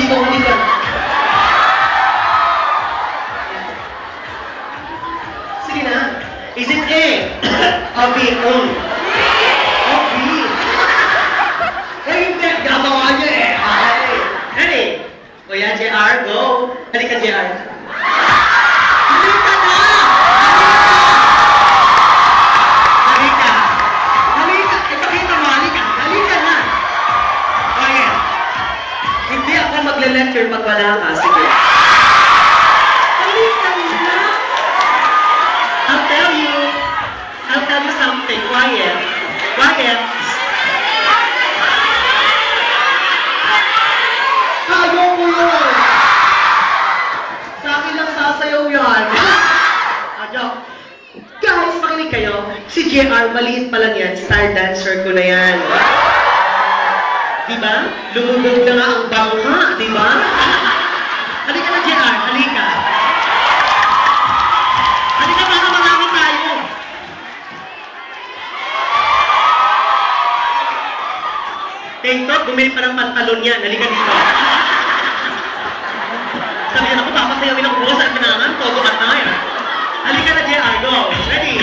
dito, halika. Sige na. Is it A? O B? O B. Eh, hindi. Gagawa niya eh. Ay. Ready? Kuya JR, go. Halika, JR. Halika na! Halika! Halika! Ipakita mo, halika! Halika na! Okay. Hindi ako magle-lecture pag wala ka. Sige. Halika na! I'll tell you something. Quiet. Quiet. Ayaw mo yun! Sa akin lang sasayaw yan. Ayaw. Guys, makinig kayo. Si JR, maliit pa lang yan. Star dancer ko na yan. Diba? Lumubog na nga ang bangka. Diba? Halika na, JR. Halika. Halika, baka marami tayo. Tento, bumili pa ng pantalon yan. Halika dito. Sabi niya, ako, papasayawin ang bukas at pinangan. Todo at tayo. Halika na, JR. Go. Ready?